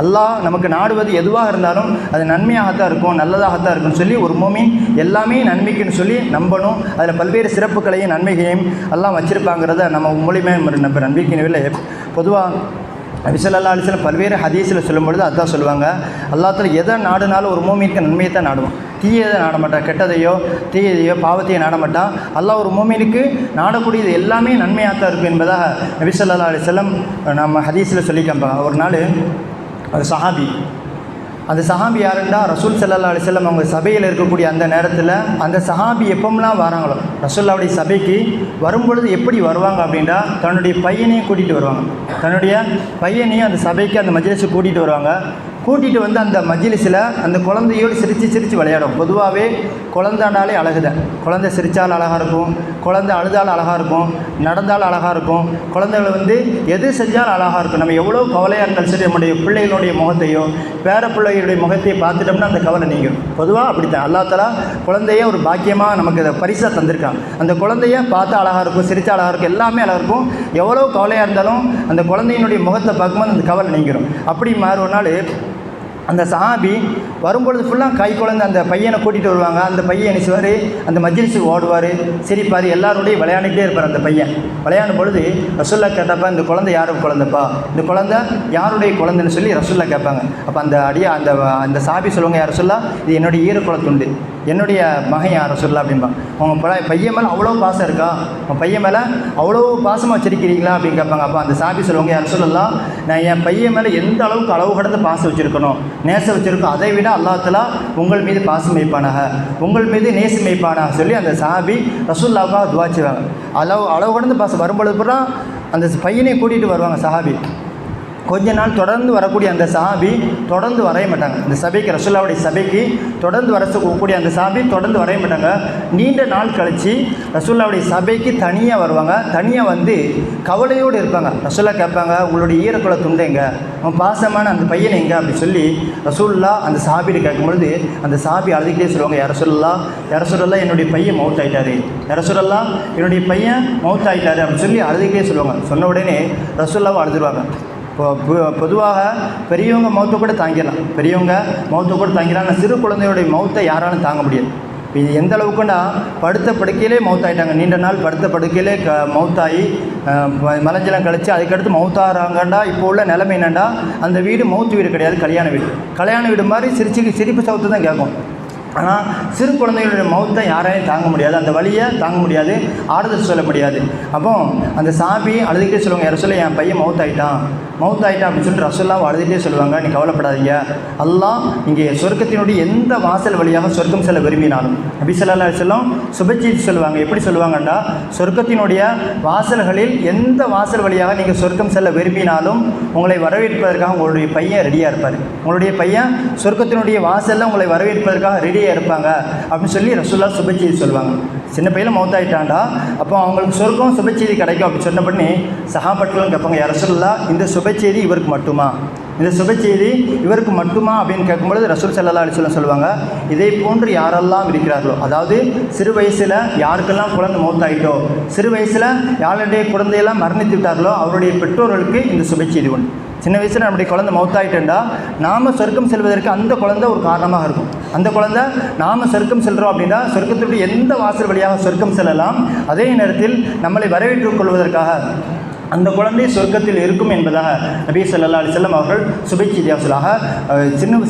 அல்லாஹ் நமக்கு நாடுவது எதுவாக இருந்தாலும் அது நன்மையாகத்தான் இருக்கும், நல்லதாகத்தான் இருக்குன்னு சொல்லி ஒரு மோமின் எல்லாமே நன்மைக்குன்னு சொல்லி நம்பணும். அதில் பல்வேறு சிறப்புகளையும் நன்மைகளையும் எல்லாம் வச்சுருப்பாங்கிறத நம்ம மூலியமாக நம்ம நம்பிக்கையில பொதுவாக நபி ஸல்லல்லாஹு அலைஹி வஸல்லம் பல்வேறு ஹதீஸில் சொல்லும்பொழுது அதுதான் சொல்லுவாங்க, அல்லாஹ் தஆலா எதை நாடுனாலும் ஒரு மோமினுக்கு நன்மையை தான் நாடுவோம், தீயதை நாட மாட்டான், கெட்டதையோ தீயதையோ பாவத்தையோ நாட மாட்டான். அல்லாஹ் ஒரு மோமினுக்கு நாடக்கூடியது எல்லாமே நன்மையாகத்தான் இருக்கும் என்பதாக நபி ஸல்லல்லாஹு அலைஹி வஸல்லம் நம்ம ஹதீஸில் சொல்லி காமிப்பாங்க. ஒரு நாள் ஒரு சஹாபி, அந்த சஹாபி யாருண்டா ரசூல் ஸல்லல்லாஹு அலைஹி வஸல்லம் அவங்க சபையில் இருக்கக்கூடிய அந்த நேரத்தில் அந்த சஹாபி எப்போம்லாம் வராங்களோ ரசூலுல்லாஹ்வுடைய சபைக்கு வரும்பொழுது எப்படி வருவாங்க அப்படின்னா, தன்னுடைய பையனையும் கூட்டிகிட்டு வருவாங்க, தன்னுடைய பையனையும் அந்த சபைக்கு அந்த மஜ்லிஸுக்கு கூட்டிகிட்டு வருவாங்க. கூட்டிகிட்டு வந்து அந்த மஜ்லிஸில் அந்த குழந்தையோடு சிரித்து விளையாடும். பொதுவாகவே குழந்தாண்டாலே அழகுதான், குழந்தை சிரித்தால் அழகாக இருக்கும், குழந்தை அழுதால் அழகாக இருக்கும், நடந்தால் அழகாக இருக்கும், குழந்தைகள் எது செஞ்சாலும் அழகாக இருக்கும். நம்ம எவ்வளோ கவலையாக இருந்தாலும் சரி நம்முடைய பிள்ளைகளுடைய முகத்தையோ பேர பிள்ளைகளுடைய முகத்தையை பார்த்துட்டோம்னா அந்த கவலை நீங்கும். பொதுவாக அப்படித்தான் அல்லாஹ் தஆலா குழந்தைய ஒரு பாக்கியமாக நமக்கு இதை பரிசாக தந்திருக்கான். அந்த குழந்தைய பார்த்தா அழகாக இருக்கும், சிரித்தா அழகாக இருக்கும், எல்லாமே அழகாக இருக்கும். எவ்வளோ கவலையாக இருந்தாலும் அந்த குழந்தையினுடைய முகத்தை பார்க்கும்போது அந்த கவலை நீங்கிடும். அப்படி மாறி ஒரு நாள் அந்த சஹாபி வரும்பொழுது ஃபுல்லாக கை குழந்தை அந்த பையனை கூட்டிகிட்டு வருவாங்க. அந்த பையன் என்ன செய்வார், அந்த மஜ்லிஸுக்கு ஓடுவார், சிரிப்பார், எல்லாரோடையும் விளையாண்டுகிட்டே இருப்பார். அந்த பையன் விளையாடும் பொழுது ரசூல்லா கேட்டப்ப இந்த குழந்தை யாரும் குழந்தைப்பா, இந்த குழந்தை யாருடைய குழந்தைன்னு சொல்லி ரசூல்லா கேட்பாங்க. அப்போ அந்த அந்த சஹாபி சொல்லுவாங்க, யார் ரசூல்லா, இது என்னுடைய ஈரக்குளத்துண்டு, என்னுடைய மகன் யார் ரசூல்லா அப்படிம்பாங்க. உங்கள் பையன் மேலே அவ்வளோ பாசம் இருக்கா, உங்கள் பையன் மேலே அவ்வளோ பாசமாக வச்சிருக்கிறீங்களா அப்படின்னு கேட்பாங்க. அப்போ அந்த சாபி சொல்லுவாங்க, யார் ரசூலல்லாஹ், நான் என் பையன் மேலே எந்த அளவுக்கு அளவு கடந்து பாசம் வச்சுருக்கணும், நேசம் வச்சுருக்கோம், அதை விட அல்லாஹ் தஆலா உங்கள் மீது பாசம் வைப்பானாக, உங்கள் மீது நேசம் வைப்பானாக சொல்லி அந்த சாபி ரசூலுல்லாஹ்வாக துஆ செய்வாங்க. அளவு கடந்து பாசம் வரும்பொழுது பூரா அந்த பையனை கூட்டிகிட்டு வருவாங்க சஹாபி. கொஞ்ச நாள் தொடர்ந்து வரக்கூடிய அந்த சஹாபி தொடர்ந்து வரைய மாட்டாங்க. இந்த சபைக்கு, ரசூலுல்லாஹ்வுடைய சபைக்கு தொடர்ந்து வரக்கூடிய அந்த சஹாபி தொடர்ந்து வரைய மாட்டாங்க. நீண்ட நாள் கழித்து ரசூலுல்லாஹ்வுடைய சபைக்கு தனியாக வருவாங்க. தனியாக வந்து கவலையோடு இருப்பாங்க. ரசூலுல்லாஹ் கேட்பாங்க, உங்களுடைய ஈரக்குல துண்டைங்க, அவன் பாசமான அந்த பையன் எங்கே அப்படி சொல்லி ரசூலுல்லாஹ் அந்த சஹாபியை கேட்கும்பொழுது அந்த சஹாபி அழுதுகிட்டே சொல்லுவாங்க, யார் ரசூலுல்லாஹ் என்னுடைய பையன் மௌத் ஆகிட்டாரு, யார் ரசூலுல்லாஹ் என்னுடைய பையன் மௌத் ஆகிட்டாரு அப்படின்னு சொல்லி அழுதுகிட்டே சொல்லுவாங்க. சொன்ன உடனே ரசூலுல்லாஹ் அழுதுருவாங்க. பொதுவாக பெரியவங்க மௌத்தை கூட தாங்கிடலாம், பெரியவங்க மௌத்தை கூட தாங்கிடலாம். ஆனால் சிறு குழந்தையுடைய மௌத்தை யாராலும் தாங்க முடியாது. இது எந்த அளவுக்குன்னா படுத்த படுக்கையிலே மௌத்தாயிட்டாங்க. நீண்ட நாள் படுத்த படுக்கையிலே மௌத்தாகி மலஞ்சலம் கழித்து அதுக்கடுத்து மௌத்தாகிறாங்கண்டா இப்போ உள்ள நிலைமை என்னண்டா, அந்த வீடு மௌத்து வீடு கிடையாது, கல்யாண வீடு மாதிரி சிரிப்பு சவுத்து தான் கேட்கும். ஆனால் சிறு குழந்தைகளுடைய மௌத்தை யாரையும் தாங்க முடியாது, அந்த வலியை தாங்க முடியாது, ஆறுதல் சொல்ல முடியாது. அப்போ அந்த சாபி அழுதுகிட்டே சொல்லுவாங்க, யார் சொல்ல என் பையன் மௌத்தாயிட்டான் அப்படின்னு சொல்லிட்டு ரசூலுல்லாஹ் அழுதுகிட்டே சொல்லுவாங்க, நீ கவலைப்படாதீங்க, அல்லாஹ் இங்கே சொர்க்கத்தினுடைய எந்த வாசல் வழியாக சொர்க்கம் செல்ல விரும்பினாலும் நபி ஸல்லல்லாஹு அலைஹி வஸல்லம் சுபச்செய்தி சொல்லுவாங்க. எப்படி சொல்லுவாங்கன்னா, சொர்க்கத்தினுடைய வாசல்களில் எந்த வாசல் வழியாக நீங்கள் சொர்க்கம் செல்ல விரும்பினாலும் உங்களை வரவேற்பதற்காக உங்களுடைய பையன் ரெடியாக இருப்பார், உங்களுடைய பையன் சொர்க்கத்தினுடைய வாசலில் உங்களை வரவேற்பதற்காக ரெடியாக இருப்பாங்க அப்படின்னு சொல்லி ரசூலுல்லாஹ் சுபச்செய்தி சொல்லுவாங்க. சின்ன பையன் மௌத்தாயிட்டாண்டா அப்போ அவங்களுக்கு சொர்க்கம் சுபச்செய்தி கிடைக்கும் அப்படின்னு சொன்ன பண்ணி சஹாபாக்களும் கேட்பாங்க, யார் ரசூலுல்லாஹ் இந்த சுபச்செய்தி இவருக்கு மட்டுமா, இந்த சுபச்செய்தி இவருக்கு மட்டுமா அப்படின்னு கேட்கும்பொழுது ரசூல் ஸல்லல்லாஹு அலைஹி வஸல்லம் சொல்லுவாங்க, இதை போன்று யாரெல்லாம் இருக்கிறார்களோ, அதாவது சிறு வயசில் யாருக்கெல்லாம் குழந்தை மௌத்தாயிட்டோ, சிறு வயசில் யாருடைய குழந்தையெல்லாம் மரணித்து விட்டார்களோ அவருடைய பெற்றோர்களுக்கு இந்த சுபச்செய்தி உண்டு. சின்ன வயசில் நம்முடைய குழந்தை மௌத்தாயிட்டேன்டா நாம் சொர்க்கம் செல்வதற்கு அந்த குழந்தை ஒரு காரணமாக இருக்கும். அந்த குழந்தை நாம் சொர்க்கம் செல்கிறோம் அப்படின்னா சொர்க்கத்துடைய எந்த வாசல் வழியாக சொர்க்கம் செல்லலாம், அதே நேரத்தில் நம்மளை வரவேற்றுக் கொள்வதற்காக அந்த குழந்தை சொர்க்கத்தில் இருக்கும் என்பதாக நபி ஸல்லல்லாஹு அலைஹி வஸல்லம் அவர்கள் சுபச்செய்தியாக சொல்லாக.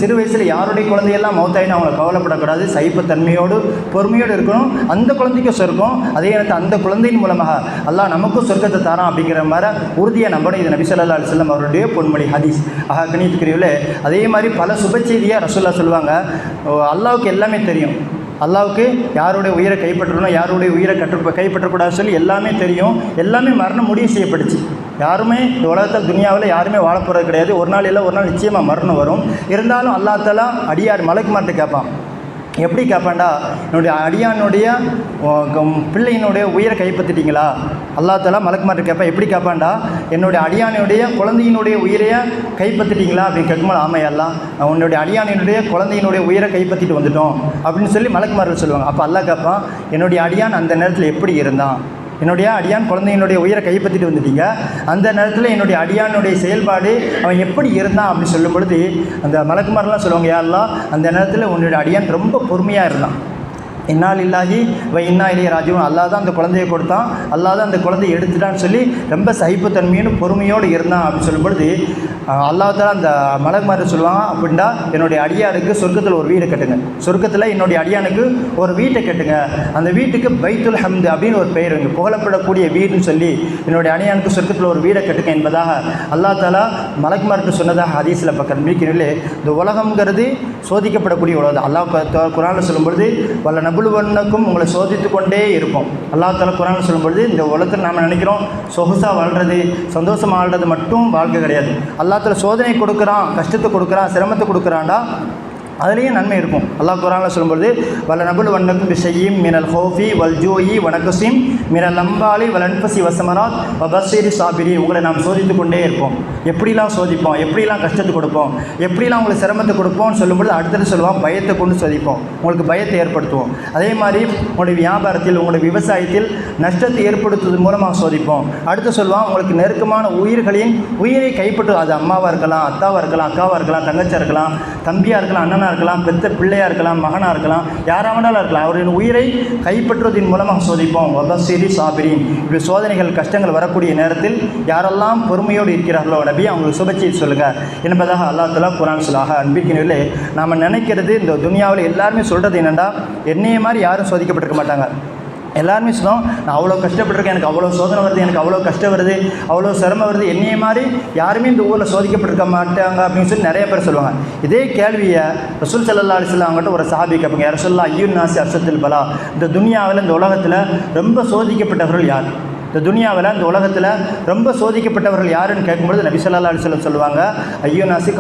சிறு வயசில் யாருடைய குழந்தையெல்லாம் மௌத்தாயின்னு அவங்களை கவலைப்படக்கூடாது, சகிப்புத்தன்மையோடு பொறுமையோடு இருக்கணும். அந்த குழந்தைக்கும் சொர்க்கம், அதே நேரத்தில் அந்த குழந்தையின் மூலமாக அல்லாஹ் நமக்கும் சொர்க்கத்தை தரான் அப்படிங்கிற மாதிரி உறுதியாக நம்பணும். இது நபி ஸல்லல்லாஹு அலைஹி வஸல்லம் அவருடைய பொன்மொழி ஹதீஸ். கணித்துக்கிறீங்களே, அதே மாதிரி பல சுபச்செய்தியாக ரசூலுல்லாஹ் சொல்லுவாங்க, அல்லாஹ்வுக்கு எல்லாமே தெரியும், அல்லாவுக்கு யாருடைய உயிரை கைப்பற்றணும், யாருடைய உயிரை கைப்பற்றக்கூடாதுன்னு சொல்லி எல்லாமே தெரியும். எல்லாமே மரணம் முடிவு செய்யப்படுச்சு. யாருமே இந்த உலகத்தில் துனியாவில் யாருமே வாழ போகிறது கிடையாது. ஒரு நாள் இல்லை ஒரு நாள் நிச்சயமாக மரணம் வரும். இருந்தாலும் அல்லாஹ் தஆலா அடியார் மலக்குமார்ட்ட கேட்பான். எப்படி கேட்பான்டா, என்னுடைய அடியானுடைய பிள்ளையினுடைய உயிரை கைப்பற்றிட்டீங்களா? அல்லாஹ் தஆலா மலக்குமார்ட்ட கேட்பான். எப்படி கேட்பான்டா, என்னுடைய அடியானுடைய குழந்தையினுடைய உயிரையை கைப்பற்றிட்டீங்களா அப்படின்னு கேட்கும்போது, ஆமாம் அல்லாஹ் உன்னுடைய அடியானினுடைய குழந்தையினுடைய உயிரை கைப்பற்றிட்டு வந்துட்டோம் அப்படின்னு சொல்லி மலக்குமார்கள் சொல்லுவாங்க. அப்போ அல்லாஹ் கேட்பான், என்னுடைய அடியான் அந்த நேரத்தில் எப்படி இருந்தான், என்னுடைய அடியான் குழந்தையினுடைய உயிரை கைப்பற்றிட்டு வந்துட்டீங்க, அந்த நேரத்தில் என்னுடைய அடியானுடைய செயல்பாடு அவன் எப்படி இருந்தான் அப்படின்னு சொல்லும் பொழுது அந்த மலக்குமாரெலாம் சொல்லுவாங்க, யா அல்லாஹ் அந்த நேரத்தில் உன்னுடைய அடியான் ரொம்ப பொறுமையாக இருந்தான், இன்னா லில்லாஹி வ இன்னா இலைஹி ராஜிஊன், அல்லாஹ் தான் அந்த குழந்தையை கொடுத்தான், அல்லாஹ் தான் அந்த குழந்தையை எடுத்துட்டான்னு சொல்லி ரொம்ப சகிப்புத்தன்மையோடு பொறுமையோடு இருந்தான் அப்படின்னு சொல்லும் பொழுது அல்லாஹ் தஆலா அந்த மலக்குமார் சொல்லுவாங்க, அப்படின்னா என்னுடைய அடியானுக்கு சொர்க்கத்தில் ஒரு வீடு கட்டுங்க, சொர்க்கத்தில் என்னுடைய அடியானுக்கு ஒரு வீட்டை கட்டுங்க, அந்த வீட்டுக்கு பைத்துல் ஹம்து அப்படின்னு ஒரு பெயர் இங்கே புகழப்படக்கூடிய வீடுன்னு சொல்லி என்னுடைய அடியானுக்கு சொர்க்கத்தில் ஒரு வீடை கட்டுங்க என்பதாக அல்லாஹ் தஆலா மலக்குமார்க்கு சொன்னதாக ஹதீஸில் பக்கம் இருக்கிறீர்களே. இந்த உலகம்ங்கிறது சோதிக்கப்படக்கூடிய உலகம். அல்லாஹ் குர்ஆனில் சொல்லும்பொழுது வல்ல நபுலுவன்னக்கும் உங்களை சோதித்து கொண்டே இருப்போம். அல்லாஹ் தஆலா குர்ஆனில் சொல்லும்பொழுது இந்த உலகத்தில் நாம் நினைக்கிறோம் சொகுசாக வாழ்கிறது, சந்தோஷமாக வாழ்கிறது மட்டும் வாழ்க்கை கிடையாது. அல்லாஹ் தஆலா சோதனை கொடுக்குறான், கஷ்டத்தை கொடுக்குறான், சிரமத்தை கொடுக்குறான்டா, அதுலேயும் நன்மை இருக்கும். அல்லாஹ் குர்ஆனில் சொல்லும்போது வல நபுல் வண்ணக்கும் பிஷையும் மினல் ஹௌஃபி வல் ஜூஇ வனக்குசிம் மினல் அம்பாலி வலன்பசி வசமராத் வபஸ்ஸிரி சாபிரி. உங்களை நாம் சோதித்து கொண்டே இருப்போம். எப்படிலாம் சோதிப்போம், எப்படிலாம் கஷ்டத்தை கொடுப்போம், எப்படிலாம் உங்களுக்கு சிரமத்தை கொடுப்போம்னு சொல்லும்போது அடுத்தது சொல்லுவோம் பயத்தை கொண்டு சோதிப்போம், உங்களுக்கு பயத்தை ஏற்படுத்துவோம். அதே மாதிரி உங்களுடைய வியாபாரத்தில் உங்களுடைய விவசாயத்தில் நஷ்டத்தை ஏற்படுத்துவதன் மூலமாக சோதிப்போம். அடுத்து சொல்லுவான் உங்களுக்கு நெருக்கமான உயிர்களின் உயிரை கைப்பற்று, அது அம்மாவாக இருக்கலாம், அத்தாவாக இருக்கலாம், அக்காவாக இருக்கலாம், தங்கச்சியாக இருக்கலாம், தம்பியாக இருக்கலாம், அண்ணனாக இருக்கலாம், பெத்த பிள்ளையாக இருக்கலாம், மகனாக இருக்கலாம், யாராவனாலும் இருக்கலாம், அவரின் உயிரை கைப்பற்றுவதன் மூலமாக சோதிப்போம். வபஸ்ஸிரி சாபிரின். இப்படி சோதனைகள் கஷ்டங்கள் வரக்கூடிய நேரத்தில் யாரெல்லாம் பொறுமையோடு இருக்கிறார்களோ நபி அவங்களுக்கு சுபச்செய்தி சொல்லுங்கள் என்பதாக அல்லாஹ் தஆலா குர்ஆன் சொல்லாக. அன்பிற்கினர்களே, நாம் நினைக்கிறது இந்த துனியாவில் எல்லாருமே சொல்கிறது என்னென்னா என்னைய மாதிரி யாரும் சோதிக்கப்பட்டிருக்க மாட்டாங்க. எல்லாருமே சொன்னோம் நான் அவ்வளோ கஷ்டப்பட்டிருக்கேன், எனக்கு அவ்வளோ சோதனை வருது, எனக்கு அவ்வளோ கஷ்டம் வருது, அவ்வளோ சிரமம் வருது, என்னைய மாதிரி யாருமே இந்த ஊரில் சோதிக்கப்பட்டிருக்க மாட்டாங்க அப்படின்னு சொல்லி நிறைய பேர் சொல்லுவாங்க. இதே கேள்வியை ரசூல் ஸல்லல்லாஹு அலைஹி வஸல்லம் அவங்ககிட்ட ஒரு சஹாபி கேட்பாங்க, யா ரசூலல்லாஹ் அய்யுன் நாஸி அஷ்அத்துல் பலா, இந்த துனியாவில் இந்த உலகத்தில் ரொம்ப சோதிக்கப்பட்டவர்கள் யார், இந்த துனியாவில் இந்த உலகத்தில் ரொம்ப சோதிக்கப்பட்டவர்கள் யாருன்னு கேட்கும்பொழுது நபி ஸல்லல்லாஹு அலைஹி வஸல்லம் சொல்லுவாங்க அய்யுன் நாஸி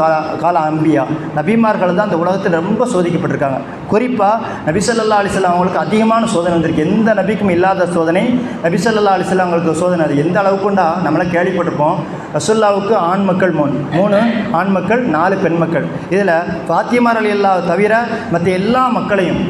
கால அம்பியா, நபிமார்கள் தான் இந்த உலகத்தில் ரொம்ப சோதிக்கப்பட்டிருக்காங்க. குறிப்பாக நபி ஸல்லல்லாஹு அலைஹி வஸல்லம் அவங்களுக்கு அதிகமான சோதனை வந்திருக்கு. எந்த நபிக்கும் இல்லாத சோதனை நபி ஸல்லல்லாஹு அலைஹி வஸல்லம் அவங்களுக்கு சோதனை. அது எந்த அளவுக்குண்டா நம்மளை கேள்விப்பட்டிருப்போம், ரசூலுல்லாஹ்வுக்கு ஆண் மக்கள் 3 ஆண் மக்கள் 4 பெண் மக்கள். இதில் ஃபாத்திமா ரலியல்லாஹு தவிர மற்ற எல்லா மக்களையும்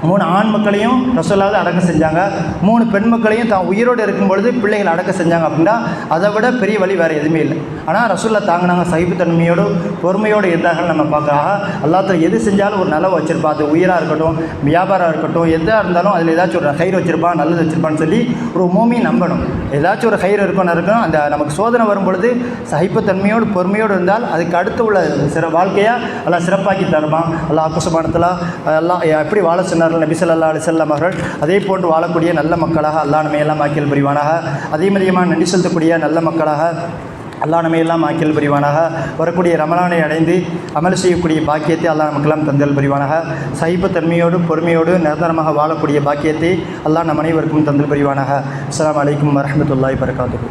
3 ஆண் மக்களையும் ரசூலுல்லாஹ் அடக்கம் செஞ்சாங்க, 3 பெண் மக்களையும் தான் உயிரோடு இருக்கும் பொழுது பிள்ளைகள் அடக்கம் செஞ்சாங்க. அப்படின்னா அதை விட பெரிய வழி வேறு எதுவுமே இல்லை. ஆனால் ரசூலுல்லாஹ் தாங்கினாங்க, சகிப்புத்தன்மையோடு பொறுமையோடு இருந்தார்கள். நம்ம பார்க்க அல்லாஹ் எது செஞ்சாலும் ஒரு நலவை வச்சுருப்பா, அது உயிராக இருக்கட்டும், வியாபாரம் இருக்கட்டும், எதாக இருந்தாலும் அதில் ஏதாச்சும் ஒரு கயிறு வச்சுருப்பான், நல்லது வச்சுருப்பான்னு சொல்லி ஒரு மூமின் நம்பணும். ஏதாச்சும் ஒரு கயிறு இருக்கணும். அந்த நமக்கு சோதனை வரும்பொழுது சகிப்புத்தன்மையோடு பொறுமையோடு இருந்தால் அதுக்கு அடுத்து உள்ள வாழ்க்கையாக எல்லாம் சிறப்பாக்கி தருவான். அல்லாஹ் சுப்ஹானஹு எல்லாம் எப்படி வாழ சொன்னார் நபி ஸல்லல்லாஹு அலைஹி வஸல்லம் அவர்கள். அதே போன்று வாழக்கூடிய நல்ல மக்களாக அல்லாஹ் நம்மையெல்லாம் ஆக்கியல் புரிவானாக. அதே மாதிரியமாக நன்றி செலுத்தக்கூடிய நல்ல மக்களாக அல்லாஹ் நம்மையெல்லாம் ஆக்கியல் புரிவானாக. வரக்கூடிய ரமலானை அடைந்து அமல் செய்யக்கூடிய பாக்கியத்தை அல்லாஹ் நமக்கெல்லாம் தந்தல் புரிவானாக. சகிப்புத்தன்மையோடு பொறுமையோடு நிரந்தரமாக வாழக்கூடிய பாக்கியத்தை அல்லாஹ் நம் அனைவருக்கும் தந்தல் புரிவானாக. அஸ்ஸலாமு அலைக்கும் வரஹ்மத்துல்லாஹி வபரகாத்துஹு.